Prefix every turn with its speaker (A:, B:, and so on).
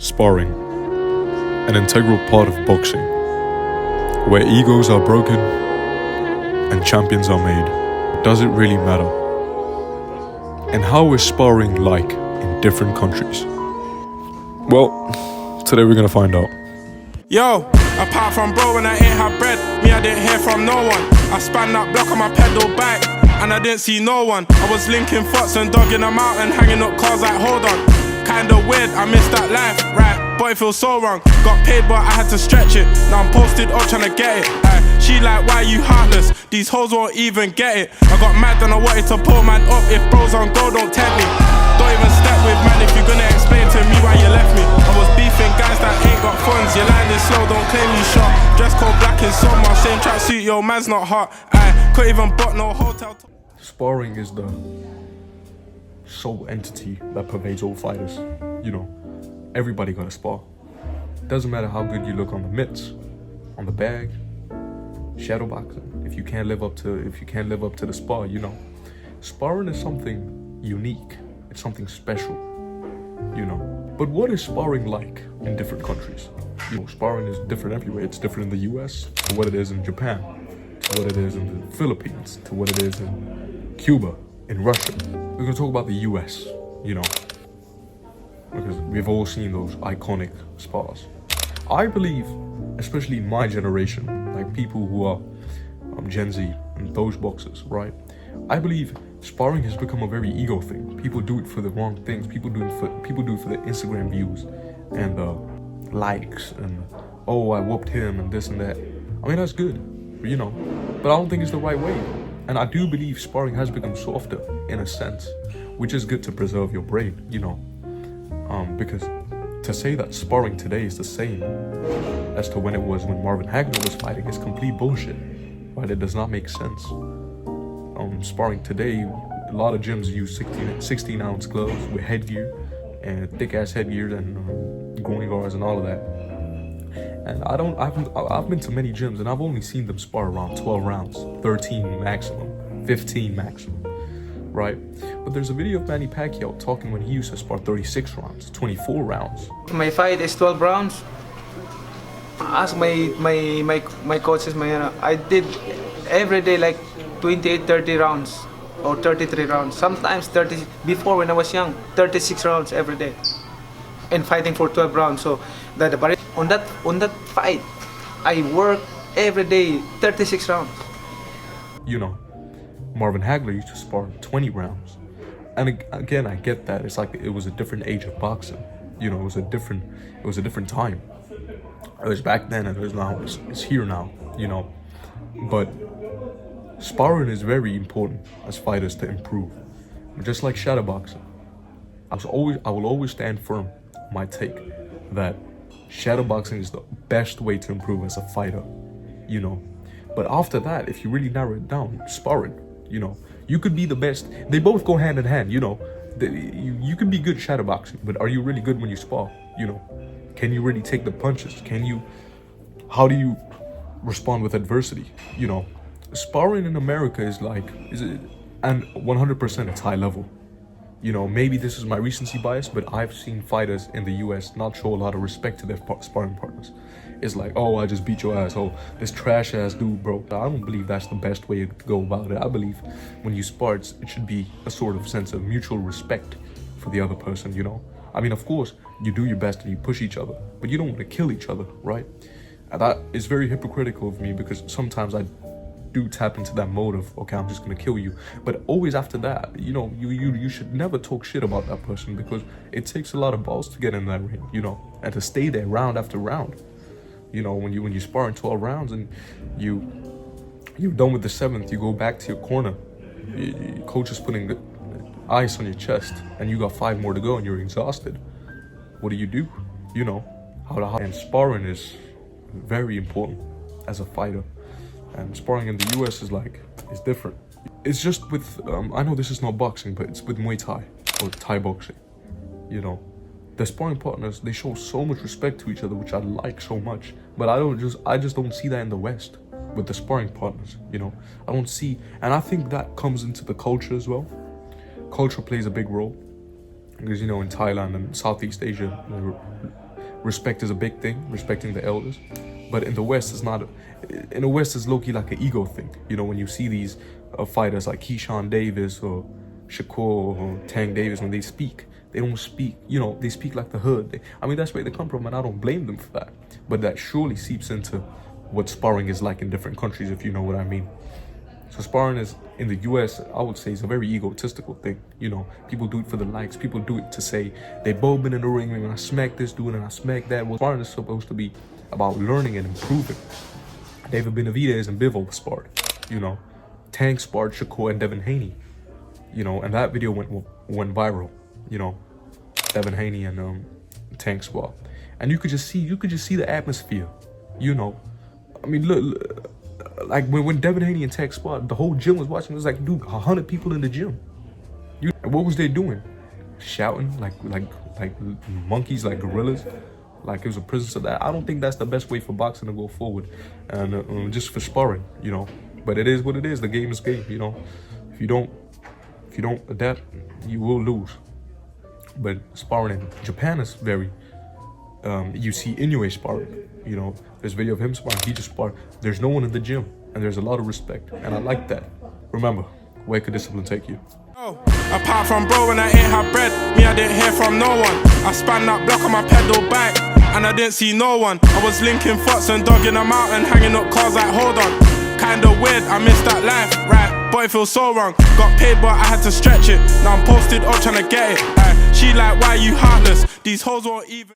A: Sparring, an integral part of boxing, where egos are broken and champions are made. Does it really matter? And how is sparring like in different countries? Well, today we're gonna find out.
B: Yo, apart from bro when I ain't had bread, me I didn't hear from no one. I span that block on my pedal bike, and I didn't see no one. I was linking thoughts and dogging them out and hanging up cars like hold on. Kinda weird, I missed that life, right, but it feels so wrong. Got paid but I had to stretch it, now I'm posted up trying to get it. She like, why you heartless? These hoes won't even get it. I got mad and I wanted to pull man up. If bros on go, don't tempt me. Don't even step with man if you're gonna explain to me why you left me. I was beefing guys that ain't got funds. Your line is slow, don't claim you shot. Dress code black in summer, same tracksuit, yo, man's not hot. Couldn't even book no hotel.
A: Sparring is the sole entity that pervades all fighters. You know, everybody gotta spar. Doesn't matter how good you look on the mitts, on the bag, shadow boxing. If you can't live up to the spar, you know, sparring is something unique. It's something special, you know. But what is sparring like in different countries? You know, sparring is different everywhere. It's different in the US to what it is in Japan, to what it is in the Philippines, to what it is in Cuba, in Russia. We're gonna talk about the US, you know, because we've all seen those iconic spars. I believe, especially my generation, like people who are Gen Z and those boxers, right? I believe sparring has become a very ego thing. People do it for the wrong things. People do it for the Instagram views and likes and oh, I whooped him and this and that. I mean, that's good, you know, but I don't think it's the right way. And I do believe sparring has become softer in a sense, which is good to preserve your brain, you know, because to say that sparring today is the same as to when it was when Marvin Hagler was fighting is complete bullshit, right? It does not make sense. Sparring today, a lot of gyms use 16-ounce gloves with headgear and thick-ass headgear and groin guards and all of that. And I've been to many gyms and I've only seen them spar around 12 rounds, 13 maximum, 15 maximum, right? But there's a video of Manny Pacquiao talking when he used to spar 36 rounds, 24 rounds.
C: My fight is 12 rounds. Ask my coaches, I did every day like 28, 30 rounds or 33 rounds. Sometimes 30, before when I was young, 36 rounds every day. And fighting for 12 rounds. So on that fight, I work every day 36 rounds.
A: You know, Marvin Hagler used to spar 20 rounds. And again, I get that. It's like it was a different age of boxing. You know, it was a different time. It was back then and it was now, it's here now, you know. But sparring is very important as fighters to improve. Just like shadow boxing. I will always stand firm on my take that shadow boxing is the best way to improve as a fighter, you know. But after that, if you really narrow it down, sparring, you know, you could be the best. They both go hand in hand, you know. You can be good shadow boxing, but are you really good when you spar? You know, can you really take the punches? How do you respond with adversity? You know, sparring in America and 100% it's high level. You know, maybe this is my recency bias, but I've seen fighters in the US not show a lot of respect to their sparring partners. It's like, oh, I just beat your ass. Oh, this trash ass dude, bro. I don't believe that's the best way to go about it. I believe when you spar, it should be a sort of sense of mutual respect for the other person, you know? I mean, of course, you do your best and you push each other, but you don't want to kill each other, right? And that is very hypocritical of me because sometimes I do tap into that mode of, okay, I'm just gonna kill you. But always after that, you know, you should never talk shit about that person because it takes a lot of balls to get in that ring, you know, and to stay there round after round. You know, when you spar in 12 rounds and you're done with the 7th, you go back to your corner. Your coach is putting ice on your chest and you got 5 more to go and you're exhausted. What do? You know, and sparring is very important as a fighter. And sparring in the US is different. It's just with, I know this is not boxing, but it's with Muay Thai or Thai boxing. You know, the sparring partners, they show so much respect to each other, which I like so much. But I just don't see that in the West with the sparring partners, you know. I don't see, and I think that comes into the culture as well. Culture plays a big role. Because, you know, in Thailand and Southeast Asia, respect is a big thing, respecting the elders. But in the West, it's not. In the West, it's low-key like an ego thing. You know, when you see these fighters like Keyshawn Davis or Shakur or Tank Davis, when they speak, they don't speak, you know, they speak like the hood. I mean, that's where they come from, and I don't blame them for that. But that surely seeps into what sparring is like in different countries, if you know what I mean. So sparring is, in the US, I would say, is a very egotistical thing. You know, people do it for the likes. People do it to say, they both been in the ring, and I smack this dude and I smack that. Well, sparring is supposed to be about learning and improving. David Benavidez and Bivol sparred, you know. Tank sparred Shakur and Devin Haney, you know, and that video went viral, you know. Devin Haney and Tank spar. And you could just see the atmosphere, you know. I mean, look like when Devin Haney and Tank sparred, the whole gym was watching. It was like, dude, 100 people in the gym. And what was they doing? Shouting like monkeys, like gorillas. Like it was a prison to that. I don't think that's the best way for boxing to go forward, and just for sparring, you know. But it is what it is. The game is game, you know. If you don't adapt, you will lose. But sparring in Japan is very. You see Inoue sparring, you know. There's video of him sparring. He just sparred. There's no one in the gym, and there's a lot of respect, and I like that. Remember, where could discipline take you?
B: Apart from bro, when I ain't had bread, me I didn't hear from no one. I span that block on my pedal bike, and I didn't see no one. I was linking thoughts and dogging them out and hanging up cars like, hold on. Kinda weird, I missed that life, right? But it feels so wrong. Got paid but I had to stretch it. Now I'm posted up trying to get it. She like, why you heartless? These hoes won't even